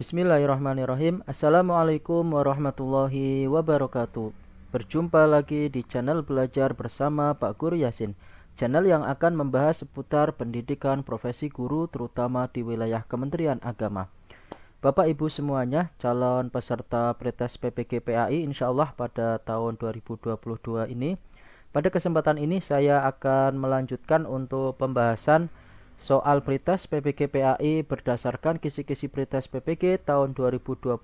Bismillahirrahmanirrahim. Assalamualaikum warahmatullahi wabarakatuh. Berjumpa lagi di channel belajar bersama Pak Guru Yasin, channel yang akan membahas seputar pendidikan profesi guru terutama di wilayah Kementerian Agama. Bapak Ibu semuanya, calon peserta pretest PPG PAI insyaallah pada tahun 2022 ini. Pada kesempatan ini saya akan melanjutkan untuk pembahasan soal pretest PPG PAI berdasarkan kisi-kisi pretest PPG tahun 2022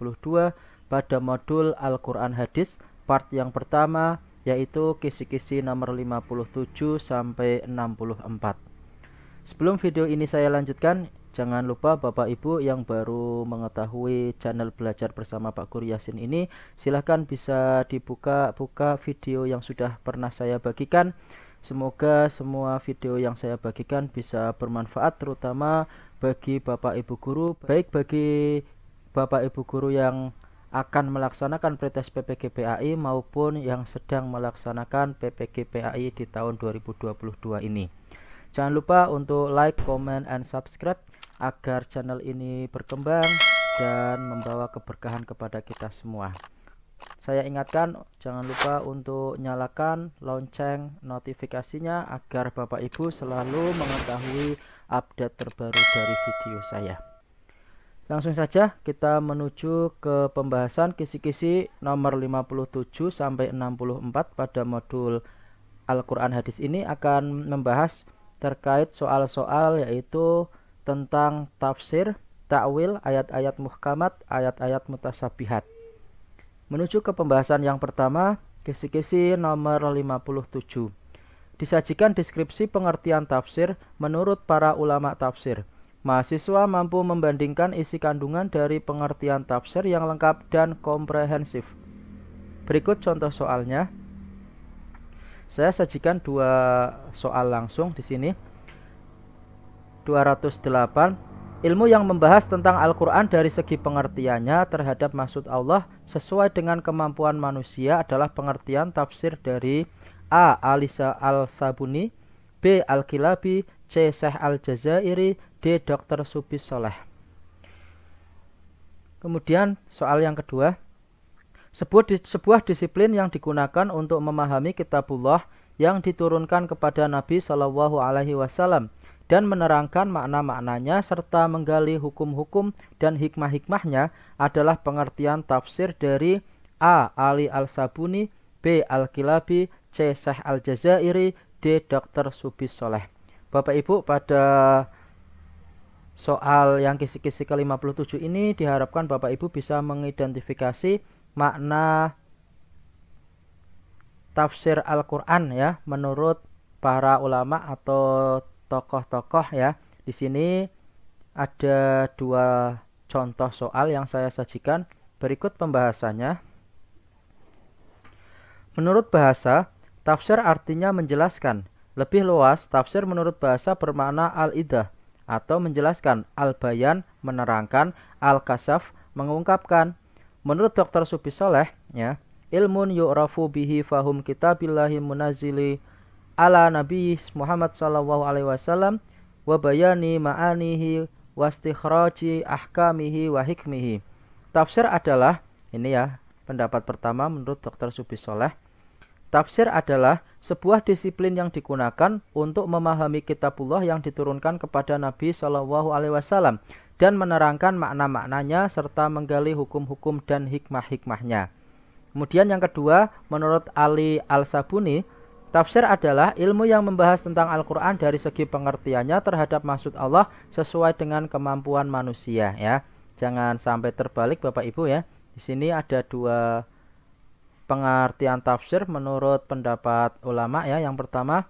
pada modul Al-Quran Hadis part yang pertama, yaitu kisi-kisi nomor 57 sampai 64. Sebelum video ini saya lanjutkan, jangan lupa Bapak Ibu yang baru mengetahui channel belajar bersama Pak Guru Yasin ini, silahkan bisa dibuka video yang sudah pernah saya bagikan. Semoga semua video yang saya bagikan bisa bermanfaat terutama bagi Bapak Ibu guru, baik bagi Bapak Ibu guru yang akan melaksanakan pretest PPG PAI maupun yang sedang melaksanakan PPG PAI di tahun 2022 ini. Jangan lupa untuk like, comment, and subscribe agar channel ini berkembang dan membawa keberkahan kepada kita semua. Saya ingatkan, jangan lupa untuk nyalakan lonceng notifikasinya agar Bapak Ibu selalu mengetahui update terbaru dari video saya. Langsung saja kita menuju ke pembahasan kisi-kisi nomor 57 sampai 64 pada modul Al-Quran Hadis ini akan membahas terkait soal-soal yaitu tentang tafsir, ta'wil, ayat-ayat muhkamat, ayat-ayat mutasabihat. Menuju ke pembahasan yang pertama, kisi-kisi nomor 57. Disajikan deskripsi pengertian tafsir menurut para ulama tafsir. Mahasiswa mampu membandingkan isi kandungan dari pengertian tafsir yang lengkap dan komprehensif. Berikut contoh soalnya. Saya sajikan dua soal langsung di sini. 208. Ilmu yang membahas tentang Al-Quran dari segi pengertiannya terhadap maksud Allah sesuai dengan kemampuan manusia adalah pengertian tafsir dari A. Alisa Al-Sabuni, B. Al-Kilabi, C. Syekh Al-Jazairi, D. Dr. Subis Soleh. Kemudian soal yang kedua, sebuah disiplin yang digunakan untuk memahami kitabullah yang diturunkan kepada Nabi Shallallahu Alaihi Wasallam dan menerangkan makna-maknanya serta menggali hukum-hukum dan hikmah-hikmahnya adalah pengertian tafsir dari A. Ali Al-Sabuni, B. Al-Kilabi, C. Syekh Al-Jazairi, D. Dr. Subis Soleh. Bapak Ibu, pada soal yang kisi-kisi ke-57 ini diharapkan Bapak Ibu bisa mengidentifikasi makna tafsir Al-Quran ya menurut para ulama atau tokoh-tokoh ya. Di sini ada dua contoh soal yang saya sajikan. Berikut pembahasannya. Menurut bahasa, tafsir artinya menjelaskan. Lebih luas, tafsir menurut bahasa bermakna al-idah atau menjelaskan, al-bayan menerangkan, al-kasaf mengungkapkan. Menurut Dr. Subis Soleh ya, ilmun yu'rafu bihi fahum kitabillahi munazili ala Nabi Muhammad sallallahu alaihi wasallam wa bayani ma'anihi wa istikhraji ahkamihi wa hikmihi. Tafsir adalah, ini ya pendapat pertama menurut Dr. Subis Soleh. Tafsir adalah sebuah disiplin yang digunakan untuk memahami kitabullah yang diturunkan kepada Nabi sallallahu alaihi wasallam dan menerangkan makna-maknanya serta menggali hukum-hukum dan hikmah-hikmahnya. Kemudian yang kedua, menurut Ali Al-Sabuni, tafsir adalah ilmu yang membahas tentang Al-Quran dari segi pengertiannya terhadap maksud Allah sesuai dengan kemampuan manusia ya. Jangan sampai terbalik Bapak Ibu ya. Di sini ada dua pengertian tafsir menurut pendapat ulama ya. Yang pertama,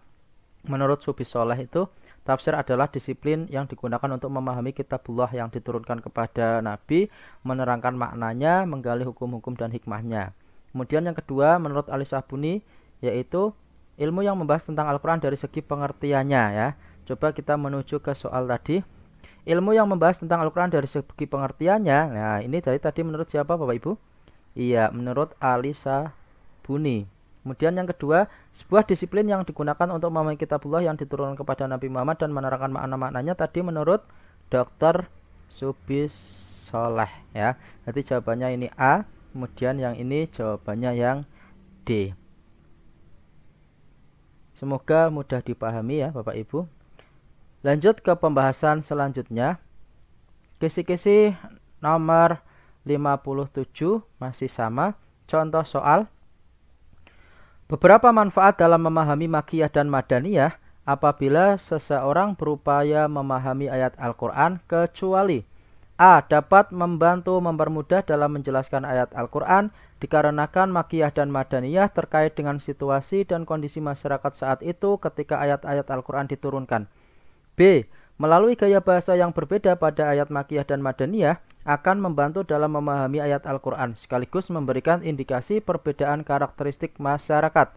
menurut Subis Soleh itu tafsir adalah disiplin yang digunakan untuk memahami kitabullah yang diturunkan kepada Nabi, menerangkan maknanya, menggali hukum-hukum dan hikmahnya. Kemudian yang kedua, menurut Ali Sabuni, yaitu ilmu yang membahas tentang Al-Quran dari segi pengertiannya ya. Coba kita menuju ke soal tadi. Ilmu yang membahas tentang Al-Quran dari segi pengertiannya. Nah ini dari tadi menurut siapa Bapak Ibu? Iya, menurut Ali Sabuni. Kemudian yang kedua, sebuah disiplin yang digunakan untuk memahami kitabullah yang diturunkan kepada Nabi Muhammad dan menerangkan makna-maknanya tadi menurut Dr. Subis soleh ya. Nanti jawabannya ini A, kemudian yang ini jawabannya yang D. Semoga mudah dipahami ya Bapak Ibu. Lanjut ke pembahasan selanjutnya. Kisi-kisi nomor 57 masih sama. Contoh soal. Beberapa manfaat dalam memahami makiyah dan madaniyah apabila seseorang berupaya memahami ayat Al-Quran kecuali A. Dapat membantu mempermudah dalam menjelaskan ayat Al-Quran dikarenakan makiyah dan madaniyah terkait dengan situasi dan kondisi masyarakat saat itu ketika ayat-ayat Al-Quran diturunkan. B. Melalui gaya bahasa yang berbeda pada ayat makiyah dan madaniyah akan membantu dalam memahami ayat Al-Quran sekaligus memberikan indikasi perbedaan karakteristik masyarakat.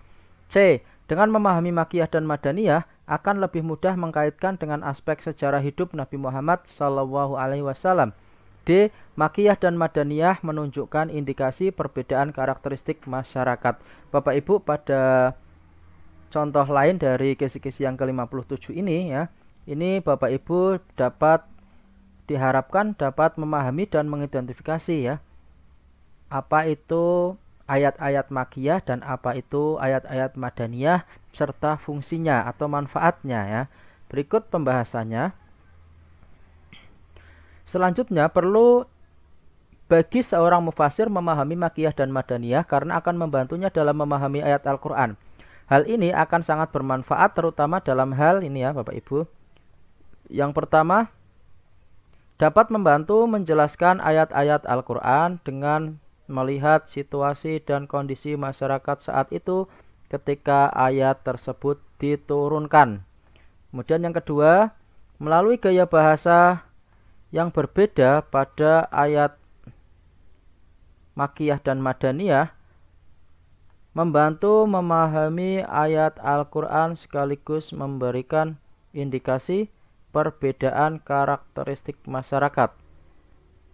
C. Dengan memahami makiyah dan madaniyah akan lebih mudah mengkaitkan dengan aspek sejarah hidup Nabi Muhammad SAW. D. Makiyah dan madaniyah menunjukkan indikasi perbedaan karakteristik masyarakat. Bapak Ibu, pada contoh lain dari kisi-kisi yang ke-57 ini ya, ini Bapak Ibu diharapkan dapat memahami dan mengidentifikasi ya, apa itu ayat-ayat makiyah dan apa itu ayat-ayat madaniyah serta fungsinya atau manfaatnya ya. Berikut pembahasannya. Selanjutnya perlu bagi seorang mufasir memahami makiyah dan madaniyah karena akan membantunya dalam memahami ayat Al-Quran. Hal ini akan sangat bermanfaat terutama dalam hal ini ya Bapak Ibu. Yang pertama, dapat membantu menjelaskan ayat-ayat Al-Quran dengan melihat situasi dan kondisi masyarakat saat itu ketika ayat tersebut diturunkan. Kemudian yang kedua, melalui gaya bahasa yang berbeda pada ayat makiyah dan madaniyah, membantu memahami ayat Al-Quran sekaligus memberikan indikasi perbedaan karakteristik masyarakat.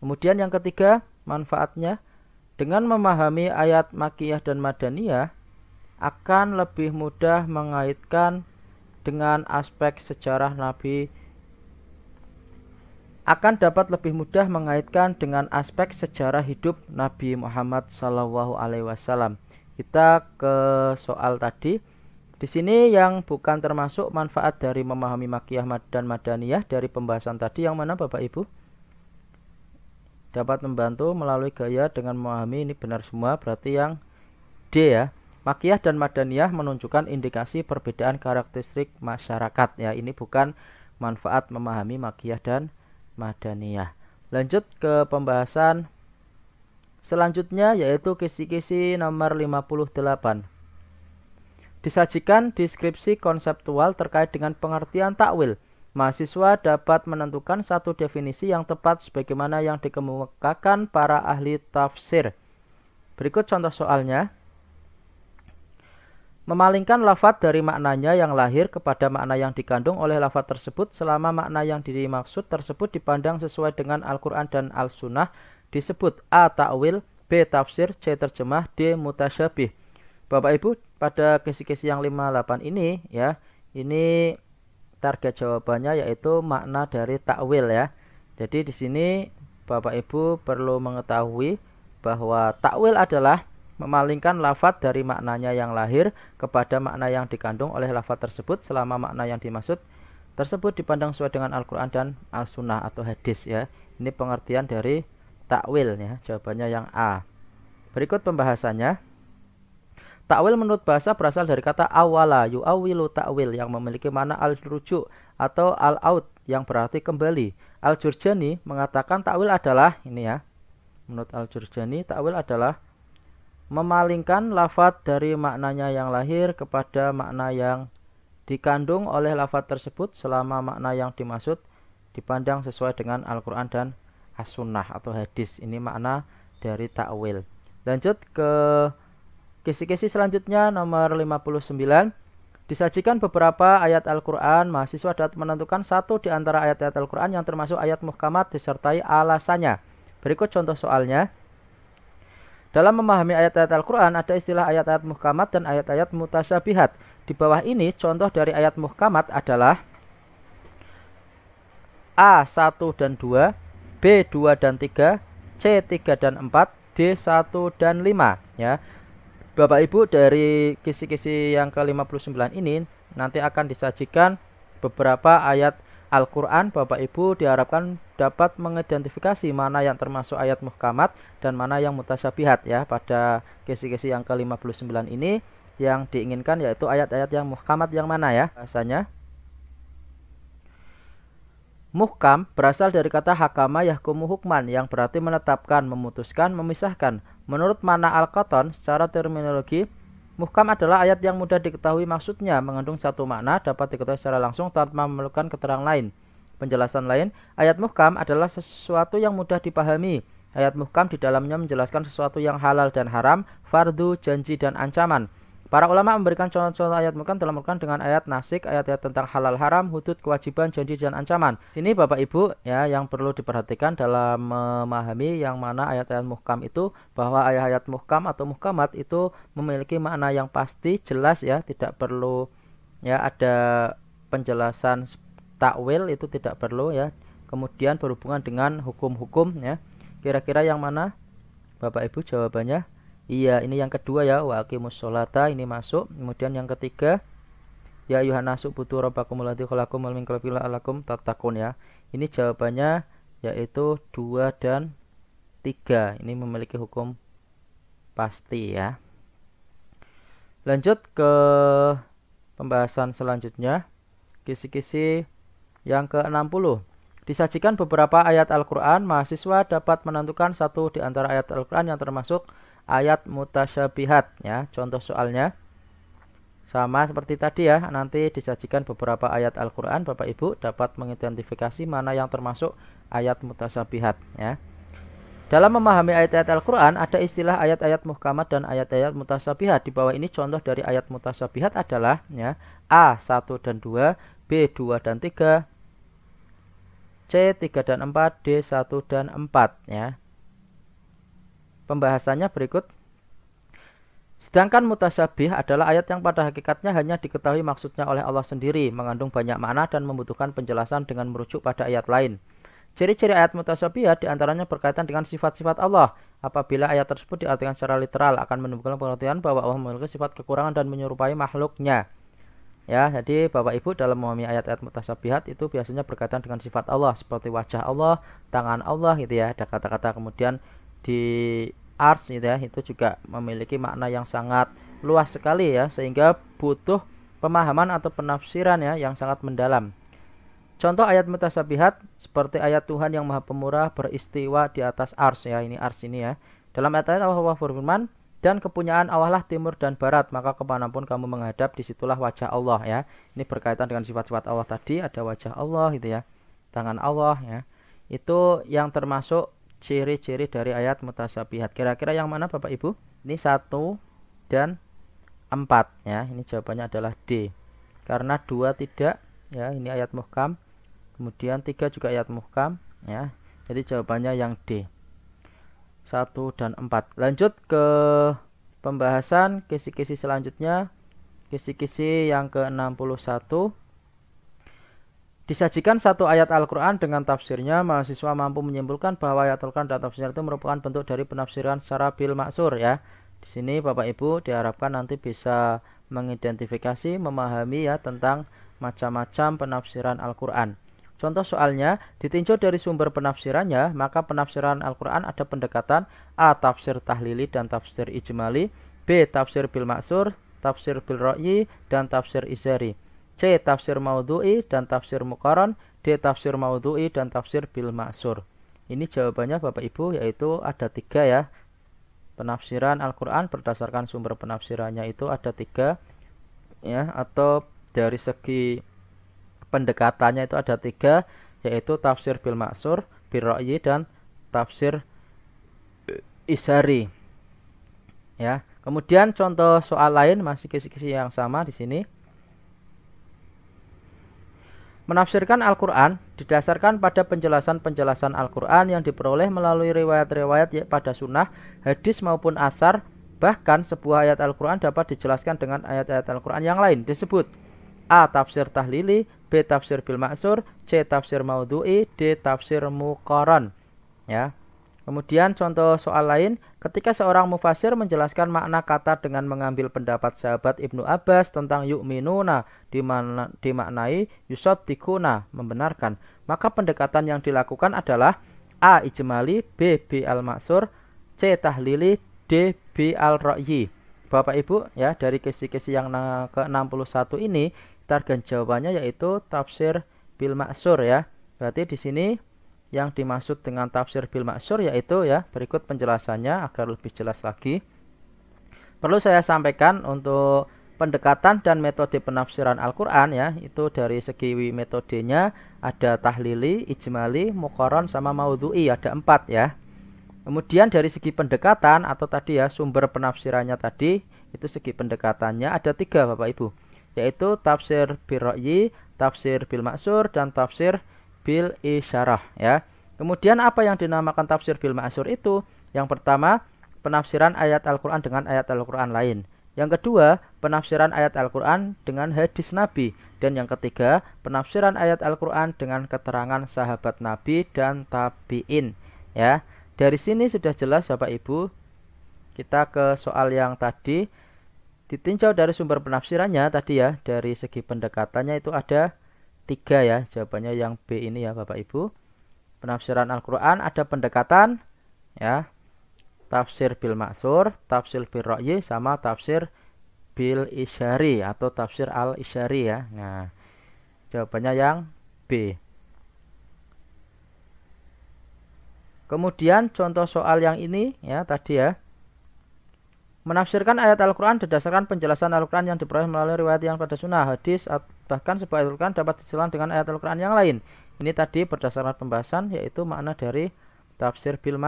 Kemudian yang ketiga, manfaatnya, dengan memahami ayat makiyah dan madaniyah akan lebih mudah mengaitkan dengan aspek sejarah Nabi, akan dapat lebih mudah mengaitkan dengan aspek sejarah hidup Nabi Muhammad SAW. Kita ke soal tadi. Di sini yang bukan termasuk manfaat dari memahami makiyah dan madaniyah dari pembahasan tadi yang mana Bapak Ibu? Dapat membantu melalui gaya dengan memahami, ini benar semua, berarti yang D ya. Makiyah dan madaniyah menunjukkan indikasi perbedaan karakteristik masyarakat ya. Ini bukan manfaat memahami makiyah dan madaniyah. Lanjut ke pembahasan selanjutnya yaitu kisi-kisi nomor 58. Disajikan deskripsi konseptual terkait dengan pengertian takwil. Mahasiswa dapat menentukan satu definisi yang tepat sebagaimana yang dikemukakan para ahli tafsir. Berikut contoh soalnya. Memalingkan lafadz dari maknanya yang lahir kepada makna yang dikandung oleh lafadz tersebut selama makna yang dimaksud tersebut dipandang sesuai dengan Al-Quran dan Al-Sunnah disebut A. Takwil, B. Tafsir, C. Terjemah, D. Mutasyabih. Bapak Ibu, pada kisi-kisi yang 58 ini ya, ini target jawabannya yaitu makna dari takwil ya. Jadi di sini Bapak Ibu perlu mengetahui bahwa takwil adalah memalingkan lafadz dari maknanya yang lahir kepada makna yang dikandung oleh lafadz tersebut selama makna yang dimaksud tersebut dipandang sesuai dengan Al-Quran dan Al-Sunnah atau hadis ya. Ini pengertian dari takwil ya. Jawabannya yang A. Berikut pembahasannya. Takwil menurut bahasa berasal dari kata awala yu'awilu takwil yang memiliki makna al-rujuk atau al-aud yang berarti kembali. Al-Jurjani mengatakan takwil adalah ini ya. Menurut Al-Jurjani takwil adalah memalingkan lafadz dari maknanya yang lahir kepada makna yang dikandung oleh lafadz tersebut selama makna yang dimaksud dipandang sesuai dengan Al-Quran dan As-Sunnah atau hadis. Ini makna dari takwil. Lanjut ke kisi-kisi selanjutnya nomor 59. Disajikan beberapa ayat Al-Quran. Mahasiswa dapat menentukan satu di antara ayat-ayat Al-Quran yang termasuk ayat muhkamat disertai alasannya. Berikut contoh soalnya. Dalam memahami ayat-ayat Al-Quran ada istilah ayat-ayat muhkamat dan ayat-ayat mutasyabihat. Di bawah ini contoh dari ayat muhkamat adalah A. 1 dan 2, B 2 dan 3, C 3 dan 4, D 1 dan 5 ya. Bapak Ibu, dari kisi-kisi yang ke-59 ini nanti akan disajikan beberapa ayat Al-Quran. Bapak Ibu diharapkan dapat mengidentifikasi mana yang termasuk ayat muhkamat dan mana yang mutasyabihat ya. Pada kisi-kisi yang ke-59 ini yang diinginkan yaitu ayat-ayat yang muhkamat yang mana ya bahasanya. Muhkam berasal dari kata hakama yahkumu hukman yang berarti menetapkan, memutuskan, memisahkan. Menurut Mana Al-Qattan, secara terminologi, muhkam adalah ayat yang mudah diketahui maksudnya, mengandung satu makna, dapat diketahui secara langsung tanpa memerlukan keterangan lain. Penjelasan lain, ayat muhkam adalah sesuatu yang mudah dipahami. Ayat muhkam di dalamnya menjelaskan sesuatu yang halal dan haram, fardu, janji, dan ancaman. Para ulama memberikan contoh-contoh ayat muhkam dalam Al-Quran dengan ayat nasik, ayat-ayat tentang halal haram, hudud, kewajiban, janji, dan ancaman. Sini Bapak Ibu ya yang perlu diperhatikan dalam memahami yang mana ayat-ayat muhkam itu, bahwa ayat-ayat muhkam atau muhkamat itu memiliki makna yang pasti, jelas ya, tidak perlu ya ada penjelasan takwil, itu tidak perlu ya. Kemudian berhubungan dengan hukum-hukum ya. Kira-kira yang mana Bapak Ibu jawabannya? Iya, ini yang kedua ya, wa aqimus sholata, ini masuk. Kemudian yang ketiga, ya ayuhan nasu butu rabbakumul ladzi khalaqakum min qalbin la'allakum tattaqun ya. Ini jawabannya yaitu 2 dan 3. Ini memiliki hukum pasti ya. Lanjut ke pembahasan selanjutnya. Kisi-kisi yang ke-60. Disajikan beberapa ayat Al-Quran, mahasiswa dapat menentukan satu di antara ayat Al-Quran yang termasuk ayat mutasyabihat ya. Contoh soalnya sama seperti tadi ya, nanti disajikan beberapa ayat Al-Quran, Bapak Ibu dapat mengidentifikasi mana yang termasuk ayat mutasyabihat ya. Dalam memahami ayat-ayat Al-Quran ada istilah ayat-ayat muhkamat dan ayat-ayat mutasyabihat. Di bawah ini contoh dari ayat mutasyabihat adalah ya, A 1 dan 2, B 2 dan 3, C 3 dan 4, D 1 dan 4 ya. Pembahasannya berikut. Sedangkan mutasyabih adalah ayat yang pada hakikatnya hanya diketahui maksudnya oleh Allah sendiri, mengandung banyak makna dan membutuhkan penjelasan dengan merujuk pada ayat lain. Ciri-ciri ayat mutasyabihat diantaranya berkaitan dengan sifat-sifat Allah. Apabila ayat tersebut diartikan secara literal akan menimbulkan pengertian bahwa Allah memiliki sifat kekurangan dan menyerupai makhluknya. Ya, jadi Bapak Ibu dalam memahami ayat-ayat mutasyabihat itu biasanya berkaitan dengan sifat Allah seperti wajah Allah, tangan Allah gitu ya. Ada kata-kata kemudian di ars gitu ya, itu juga memiliki makna yang sangat luas sekali ya, sehingga butuh pemahaman atau penafsiran ya yang sangat mendalam. Contoh ayat mutasyabihat seperti ayat Tuhan yang Maha Pemurah beristiwa di atas ars ya, ini ars ini ya. Dalam ayat Allah berfirman, dan kepunyaan Allah lah timur dan barat, maka kemanapun kamu menghadap disitulah wajah Allah ya. Ini berkaitan dengan sifat-sifat Allah tadi, ada wajah Allah gitu ya, tangan Allah ya. Itu yang termasuk ciri-ciri dari ayat mutasyabihat. Kira-kira yang mana Bapak Ibu? Ini 1 dan 4 ya. Ini jawabannya adalah D. Karena 2 tidak ya, ini ayat muhkam. Kemudian 3 juga ayat muhkam ya. Jadi jawabannya yang D. 1 dan 4. Lanjut ke pembahasan kisi-kisi selanjutnya. Kisi-kisi yang ke-61. Disajikan satu ayat Al-Quran dengan tafsirnya, mahasiswa mampu menyimpulkan bahwa ayat Al-Quran dan tafsirnya itu merupakan bentuk dari penafsiran secara bil maksur ya. Di sini Bapak Ibu diharapkan nanti bisa mengidentifikasi, memahami ya tentang macam-macam penafsiran Al-Quran. Contoh soalnya, ditinjau dari sumber penafsirannya, maka penafsiran Al-Quran ada pendekatan A. Tafsir tahlili dan tafsir ijmali, B. Tafsir bil maksur, tafsir bil ra'yi, dan tafsir izari, C. Tafsir maudhu'i dan tafsir muqaran, D. Tafsir maudhu'i dan tafsir bil ma'sur. Ini jawabannya Bapak Ibu yaitu ada 3 ya. Penafsiran Al-Quran berdasarkan sumber penafsirannya itu ada 3 ya, atau dari segi pendekatannya itu ada 3, yaitu tafsir bil ma'sur, bil ra'yi, dan tafsir izari. Ya. Kemudian contoh soal lain masih kisi-kisi yang sama di sini. Menafsirkan Al-Quran didasarkan pada penjelasan-penjelasan Al-Quran yang diperoleh melalui riwayat-riwayat pada sunnah, hadis maupun asar. Bahkan sebuah ayat Al-Quran dapat dijelaskan dengan ayat-ayat Al-Quran yang lain. Disebut A. Tafsir tahlili, B. Tafsir bil ma'sur, C. Tafsir maudhu'i, D. Tafsir muqaran. ya. Kemudian contoh soal lain, ketika seorang mufasir menjelaskan makna kata dengan mengambil pendapat sahabat Ibnu Abbas tentang yu'minuna dimaknai yusaddiquna, membenarkan, maka pendekatan yang dilakukan adalah A. Ijmali, B. Al-Maksur, C. Tahlili, D. Al-Ra'yi. Bapak Ibu, ya, dari kisi-kisi yang ke-61 ini target jawabannya yaitu tafsir bil maksur, ya. Berarti di sini yang dimaksud dengan tafsir bil maksur yaitu, ya, berikut penjelasannya agar lebih jelas lagi. Perlu saya sampaikan untuk pendekatan dan metode penafsiran Al-Qur'an, ya, itu dari segi metodenya ada tahlili, ijmali, muqaron sama maudhu'i, ada 4, ya. Kemudian dari segi pendekatan atau tadi, ya, sumber penafsirannya tadi, itu segi pendekatannya ada 3 Bapak Ibu, yaitu tafsir bil ra'yi, tafsir bil maksur, dan tafsir bil isyarah, ya. Kemudian apa yang dinamakan tafsir bil maksur itu? Yang pertama, penafsiran ayat Al-Qur'an dengan ayat Al-Qur'an lain. Yang kedua, penafsiran ayat Al-Qur'an dengan hadis Nabi. Dan yang ketiga, penafsiran ayat Al-Qur'an dengan keterangan sahabat Nabi dan tabi'in, ya. Dari sini sudah jelas Bapak Ibu. Kita ke soal yang tadi. Ditinjau dari sumber penafsirannya tadi, ya, dari segi pendekatannya itu ada 3, ya. Jawabannya yang B ini, ya, Bapak Ibu. Penafsiran Al-Qur'an ada pendekatan, ya, tafsir bil maksur, tafsir bil ra'yi, sama tafsir bil isyari atau tafsir al-isyari, ya. Nah, jawabannya yang B. Kemudian contoh soal yang ini, ya, tadi, ya. Menafsirkan ayat Al-Qur'an berdasarkan penjelasan Al-Qur'an yang diperoleh melalui riwayat yang pada sunnah, hadis, bahkan sebuah ayat Al-Qur'an dapat disilang dengan ayat Al-Qur'an yang lain. Ini tadi berdasarkan pembahasan yaitu makna dari tafsir bil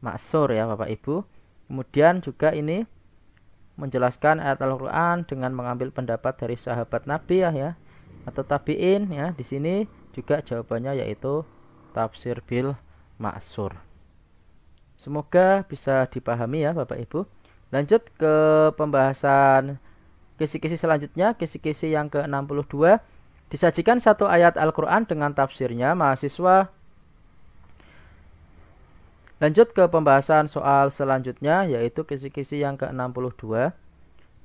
maksur, ya, Bapak Ibu. Kemudian juga ini menjelaskan ayat Al-Qur'an dengan mengambil pendapat dari sahabat Nabi, ya, atau tabi'in, ya. Di sini juga jawabannya yaitu tafsir bil maksur. Semoga bisa dipahami, ya, Bapak Ibu. Lanjut ke pembahasan kisi-kisi selanjutnya, kisi-kisi yang ke-62. Disajikan satu ayat Al-Qur'an dengan tafsirnya, mahasiswa. Lanjut ke pembahasan soal selanjutnya, yaitu kisi-kisi yang ke-62.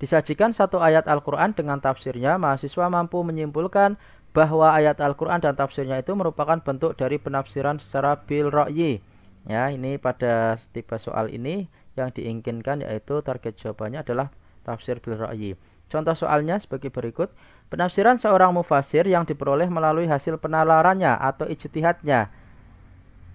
Disajikan satu ayat Al-Qur'an dengan tafsirnya, mahasiswa mampu menyimpulkan bahwa ayat Al-Qur'an dan tafsirnya itu merupakan bentuk dari penafsiran secara bil ra'yi. Ya, ini pada tipe soal ini yang diinginkan yaitu target jawabannya adalah tafsir bil ra'yi. Contoh soalnya sebagai berikut. Penafsiran seorang mufasir yang diperoleh melalui hasil penalarannya atau ijtihadnya,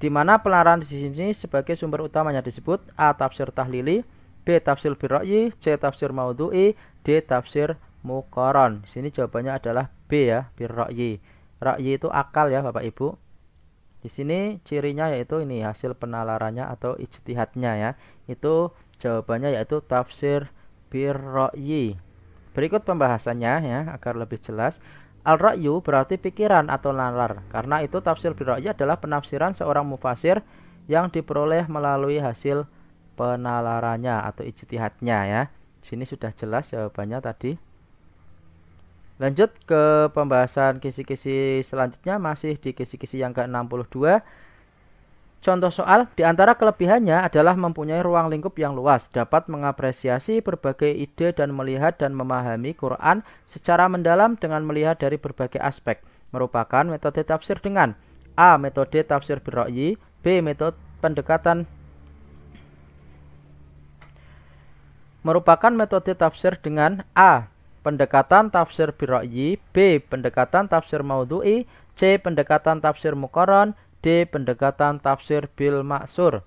di mana penalaran di sini sebagai sumber utamanya disebut A. Tafsir tahlili, B. Tafsir bil ra'yi, C. Tafsir maudhu'i, D. Tafsir muqaron. Di sini jawabannya adalah B, ya, bil ra'yi. Ra'yi itu akal, ya, Bapak Ibu. Di sini cirinya yaitu ini hasil penalarannya atau ijtihadnya, ya. Itu jawabannya yaitu tafsir bil ra'yi. Berikut pembahasannya, ya, agar lebih jelas. Al-ra'yu berarti pikiran atau nalar. Karena itu tafsir bil ra'yi adalah penafsiran seorang mufasir yang diperoleh melalui hasil penalarannya atau ijtihadnya, ya. Sini sudah jelas jawabannya tadi. Lanjut ke pembahasan kisi-kisi selanjutnya, masih di kisi-kisi yang ke-62. Contoh soal, di antara kelebihannya adalah mempunyai ruang lingkup yang luas, dapat mengapresiasi berbagai ide dan melihat dan memahami Quran secara mendalam dengan melihat dari berbagai aspek. Merupakan metode tafsir dengan A. Metode tafsir bil ra'yi, B. Metode pendekatan merupakan metode tafsir dengan A. Pendekatan tafsir bil ra'yi, B. Pendekatan tafsir maudhu'i, C. Pendekatan tafsir muqaron, D. Pendekatan tafsir bil maksur.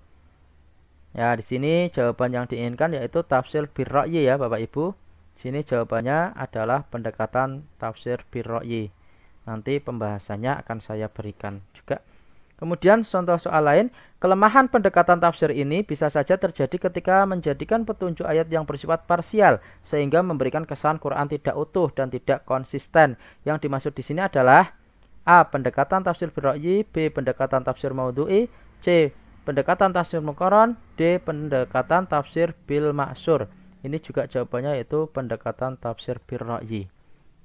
Ya, di sini jawaban yang diinginkan yaitu tafsir bil ra'yi, ya, Bapak Ibu. Sini jawabannya adalah pendekatan tafsir bil ra'yi. Nanti pembahasannya akan saya berikan juga. Kemudian contoh soal lain, kelemahan pendekatan tafsir ini bisa saja terjadi ketika menjadikan petunjuk ayat yang bersifat parsial sehingga memberikan kesan Quran tidak utuh dan tidak konsisten. Yang dimaksud di sini adalah A. Pendekatan tafsir bil ra'yi, B. Pendekatan tafsir maudhu'i, C. Pendekatan tafsir muqaron, D. Pendekatan tafsir bil maksur. Ini juga jawabannya yaitu pendekatan tafsir bil ra'yi.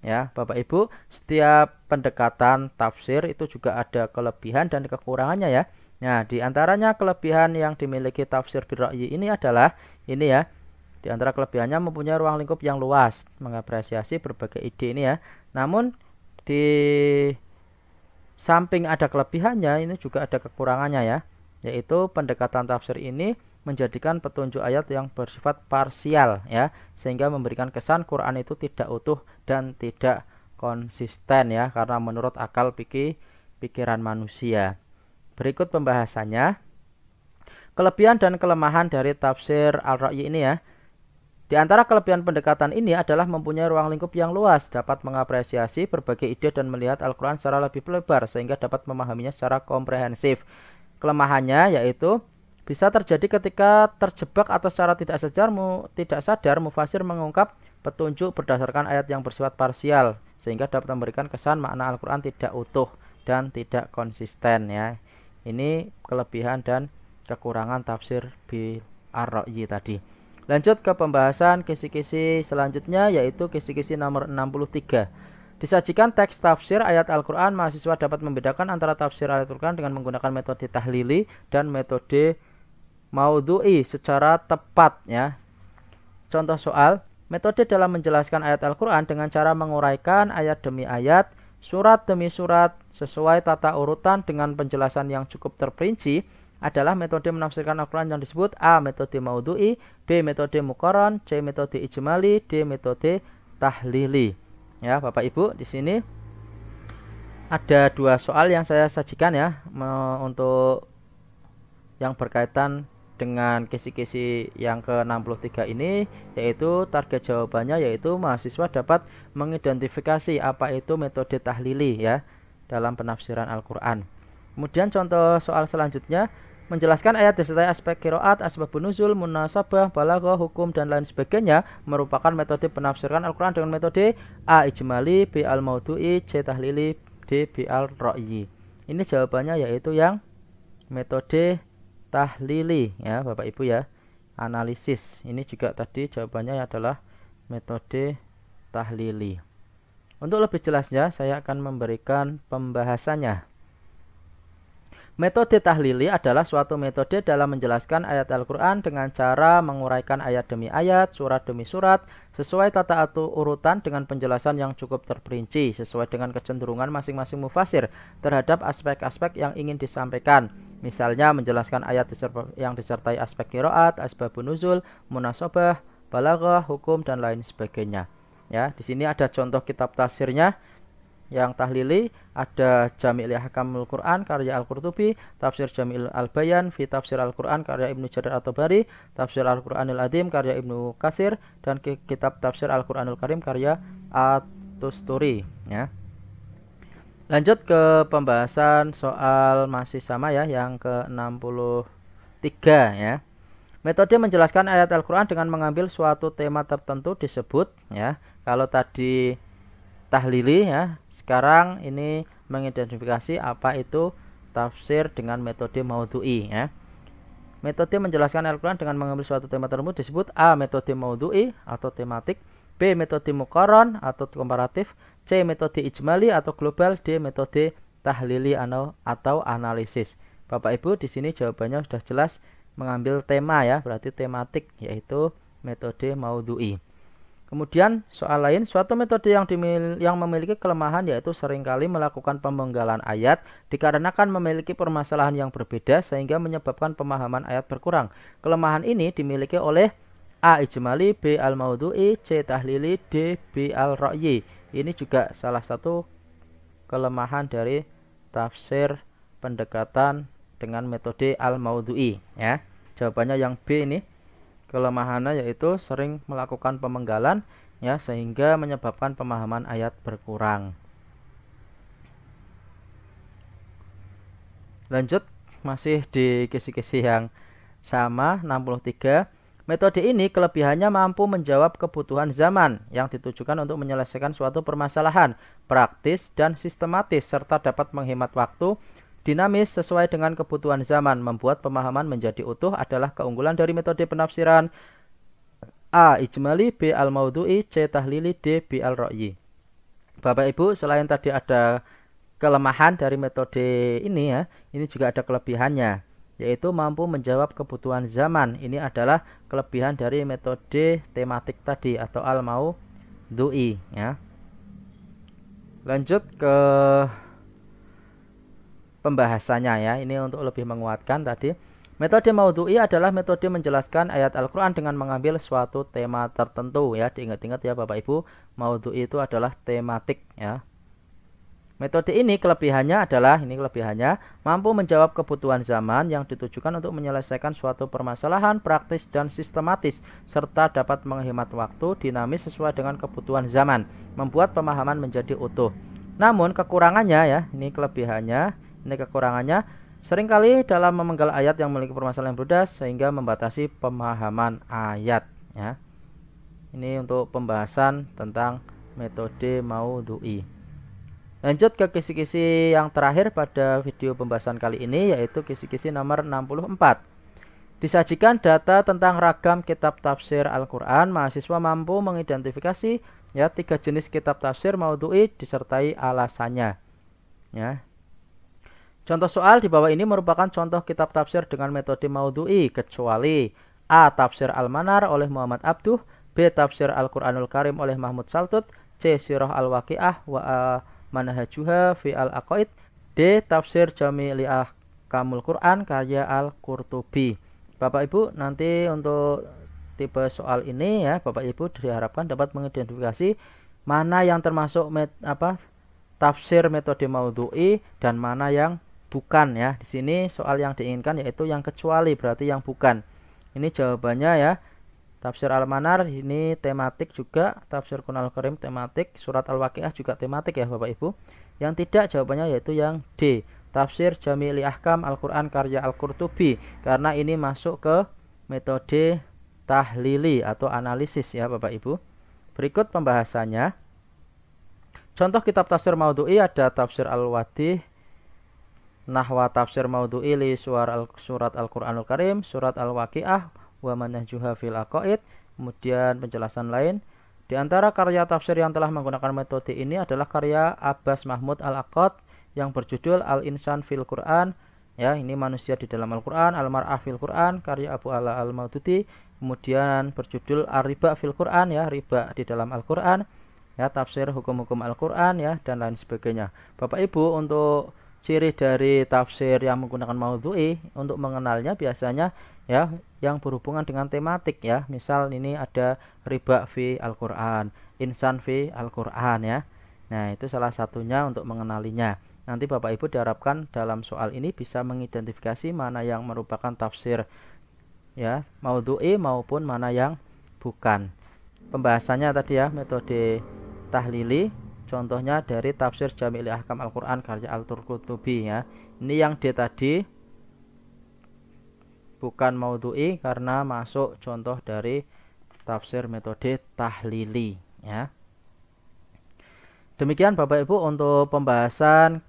Ya, Bapak Ibu, setiap pendekatan tafsir itu juga ada kelebihan dan kekurangannya, ya. Nah, di antaranya kelebihan yang dimiliki tafsir bil ra'yi ini adalah ini ya. Di antara kelebihannya mempunyai ruang lingkup yang luas, mengapresiasi berbagai ide ini ya. Namun di samping ada kelebihannya, ini juga ada kekurangannya ya. Yaitu pendekatan tafsir ini menjadikan petunjuk ayat yang bersifat parsial ya, sehingga memberikan kesan Quran itu tidak utuh dan tidak konsisten ya, karena menurut akal pikiran manusia. Berikut pembahasannya. Kelebihan dan kelemahan dari tafsir Al-Ra'yi ini ya. Di antara kelebihan pendekatan ini adalah mempunyai ruang lingkup yang luas, dapat mengapresiasi berbagai ide dan melihat Al-Quran secara lebih lebar, sehingga dapat memahaminya secara komprehensif. Kelemahannya yaitu bisa terjadi ketika terjebak atau secara tidak sadar mufasir mengungkap petunjuk berdasarkan ayat yang bersifat parsial, sehingga dapat memberikan kesan makna Al-Quran tidak utuh dan tidak konsisten ya. Ini kelebihan dan kekurangan tafsir bil ar-ra'yi tadi. Lanjut ke pembahasan kisi-kisi selanjutnya, yaitu kisi-kisi nomor 63. Disajikan teks tafsir ayat Al-Quran, mahasiswa dapat membedakan antara tafsir ayat Al-Quran dengan menggunakan metode tahlili dan metode maudhu'i secara tepat ya. Contoh soal, metode dalam menjelaskan ayat Al-Quran dengan cara menguraikan ayat demi ayat, surat demi surat, sesuai tata urutan dengan penjelasan yang cukup terperinci adalah metode menafsirkan Al-Quran yang disebut A. Metode maudhu'i, B. Metode muqarran, C. Metode ijmali, D. Metode tahlili. Ya, Bapak Ibu, di sini ada dua soal yang saya sajikan ya untuk yang berkaitan dengan kisi-kisi yang ke-63 ini, yaitu target jawabannya yaitu mahasiswa dapat mengidentifikasi apa itu metode tahlili ya dalam penafsiran Al-Quran. Kemudian contoh soal selanjutnya, menjelaskan ayat disertai aspek qiraat, asbabun nuzul, munasabah, balaghah, hukum dan lain sebagainya merupakan metode penafsiran Al-Quran dengan metode A. Ijmali, B. Al-Maudhu'i, C. Tahlili, D. B. Al-Ra'yi. Ini jawabannya yaitu yang metode tahlili ya Bapak Ibu ya. Analisis ini juga tadi jawabannya adalah metode tahlili. Untuk lebih jelasnya saya akan memberikan pembahasannya. Metode tahlili adalah suatu metode dalam menjelaskan ayat Al-Quran dengan cara menguraikan ayat demi ayat, surat demi surat, sesuai tata urutan dengan penjelasan yang cukup terperinci, sesuai dengan kecenderungan masing-masing mufasir terhadap aspek-aspek yang ingin disampaikan. Misalnya menjelaskan ayat yang disertai aspek qiraat, asbabun nuzul, munasabah, balaghah, hukum dan lain sebagainya. Ya, di sini ada contoh kitab tafsirnya. Yang tahlili ada Jami' Ahkamul Quran karya Al-Qurtubi, Tafsir Jami'ul Al-Bayan fi Tafsir Al-Quran karya Ibnu Jarir At-Tabari, Tafsir Al-Quranil Azim karya Ibnu Katsir, dan kitab Tafsir Al-Quranul Karim karya At-Tusturi ya. Lanjut ke pembahasan soal masih sama ya, yang ke-63 ya. Metode menjelaskan ayat Al-Quran dengan mengambil suatu tema tertentu disebut ya. Kalau tadi tahlili ya, sekarang ini mengidentifikasi apa itu tafsir dengan metode maudhu'i ya. Metode menjelaskan Al-Quran dengan mengambil suatu tema tertentu disebut A. Metode maudhu'i atau tematik, B. Metode muqarran atau komparatif, C. Metode ijmali atau global, D. Metode tahlili atau analisis. Bapak Ibu, di sini jawabannya sudah jelas mengambil tema ya, berarti tematik, yaitu metode maudhu'i. Kemudian soal lain, suatu metode yang memiliki kelemahan yaitu seringkali melakukan pemenggalan ayat dikarenakan memiliki permasalahan yang berbeda sehingga menyebabkan pemahaman ayat berkurang. Kelemahan ini dimiliki oleh A. Ijmali, B. Al-Maudhu'i, C. Tahlili, D. B. Al-Ra'yi. Ini juga salah satu kelemahan dari tafsir pendekatan dengan metode Al-Maudhu'i ya. Jawabannya yang B ini. Kelemahannya yaitu sering melakukan pemenggalan ya, sehingga menyebabkan pemahaman ayat berkurang. Lanjut masih di kisi-kisi yang sama 63. Metode ini kelebihannya mampu menjawab kebutuhan zaman yang ditujukan untuk menyelesaikan suatu permasalahan praktis dan sistematis serta dapat menghemat waktu, dinamis sesuai dengan kebutuhan zaman. Membuat pemahaman menjadi utuh adalah keunggulan dari metode penafsiran A. Ijmali, B. Al-Maudhu'i, C. Tahlili, D. B. Al-Ra'yi. Bapak Ibu, selain tadi ada kelemahan dari metode ini ya, ini juga ada kelebihannya, yaitu mampu menjawab kebutuhan zaman. Ini adalah kelebihan dari metode tematik tadi atau al-maudhu'i ya. Lanjut ke pembahasannya ya. Ini untuk lebih menguatkan tadi. Metode maudhu'i adalah metode menjelaskan ayat Al-Qur'an dengan mengambil suatu tema tertentu ya. Diingat-ingat ya Bapak Ibu, maudhu'i itu adalah tematik ya. Metode ini kelebihannya adalah, ini kelebihannya, mampu menjawab kebutuhan zaman yang ditujukan untuk menyelesaikan suatu permasalahan praktis dan sistematis, serta dapat menghemat waktu, dinamis sesuai dengan kebutuhan zaman, membuat pemahaman menjadi utuh. Namun kekurangannya ya, ini kelebihannya, ini kekurangannya, seringkali dalam memenggal ayat yang memiliki permasalahan yang berdas sehingga membatasi pemahaman ayat ya. Ini untuk pembahasan tentang metode maudhu'i. Lanjut ke kisi-kisi yang terakhir pada video pembahasan kali ini, yaitu kisi-kisi nomor 64. Disajikan data tentang ragam kitab tafsir Al-Quran. Mahasiswa mampu mengidentifikasi ya 3 jenis kitab tafsir maudhu'i disertai alasannya ya. Contoh soal di bawah ini merupakan contoh kitab tafsir dengan metode maudhu'i, kecuali A. Tafsir Al-Manar oleh Muhammad Abduh, B. Tafsir Al-Quranul Karim oleh Mahmud Saltut, C. Sirah Al-Waqi'ah wa Manhajuha fi al-Aqaid, D. Tafsir Jami' li Ahkamul Quran karya Al-Qurtubi. Bapak Ibu nanti untuk tipe soal ini ya, Bapak Ibu diharapkan dapat mengidentifikasi mana yang termasuk tafsir metode maudhu'i dan mana yang bukan ya. Di sini soal yang diinginkan yaitu yang kecuali, berarti yang bukan. Ini jawabannya ya. Tafsir Al-Manar ini tematik juga, tafsir Qur'anul Karim tematik, surat Al-Waqi'ah juga tematik ya Bapak Ibu. Yang tidak jawabannya yaitu yang D, tafsir Jami' li Ahkam Al-Quran karya Al-Qurtubi, karena ini masuk ke metode tahlili atau analisis ya Bapak Ibu. Berikut pembahasannya. Contoh kitab tafsir maudhu'i ada tafsir Al-Wadih, nahwa tafsir maudhu'i li surat Al-Qur'anul Karim, surat Al-Waqi'ah wa manhajuha fil aqaid, kemudian penjelasan lain. Di antara karya tafsir yang telah menggunakan metode ini adalah karya Abbas Mahmud Al-Aqad yang berjudul Al-Insan fil Quran ya, ini manusia di dalam Al-Quran, Al-Mar'ah fil Quran karya Abu Ala Al-Maududi, kemudian berjudul Ar-Riba fil Quran ya, riba di dalam Al-Quran ya, tafsir hukum-hukum Al-Quran ya, dan lain sebagainya. Bapak Ibu, untuk ciri dari tafsir yang menggunakan maudhu'i untuk mengenalnya biasanya ya yang berhubungan dengan tematik ya. Misal ini ada riba fi Al-Quran, insan fi Al-Quran ya. Nah, itu salah satunya untuk mengenalinya. Nanti Bapak Ibu diharapkan dalam soal ini bisa mengidentifikasi mana yang merupakan tafsir ya maudhu'i maupun mana yang bukan. Pembahasannya tadi ya metode tahlili. Contohnya dari tafsir Jami' li Ahkam Al-Quran karya Al-Qurtubi ya. Ini yang D tadi bukan maudhu'i karena masuk contoh dari tafsir metode tahlili ya. Demikian Bapak Ibu untuk pembahasan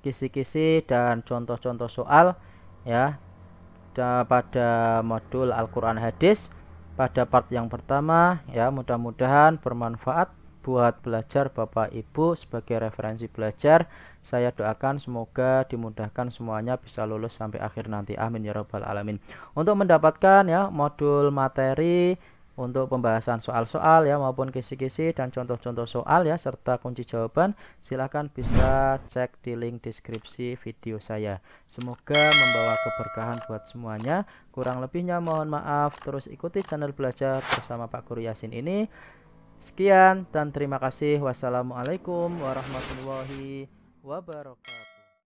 kisi-kisi dan contoh-contoh soal ya pada modul Al-Quran Hadis pada part yang pertama ya. Mudah-mudahan bermanfaat buat belajar Bapak Ibu sebagai referensi belajar. Saya doakan semoga dimudahkan semuanya bisa lulus sampai akhir nanti, amin ya rabbal alamin. Untuk mendapatkan ya modul materi untuk pembahasan soal-soal ya maupun kisi-kisi dan contoh-contoh soal ya serta kunci jawaban, silahkan bisa cek di link deskripsi video saya. Semoga membawa keberkahan buat semuanya. Kurang lebihnya mohon maaf. Terus ikuti channel belajar bersama Pak Guru Yasin ini. Sekian dan terima kasih. Wassalamualaikum warahmatullahi wabarakatuh.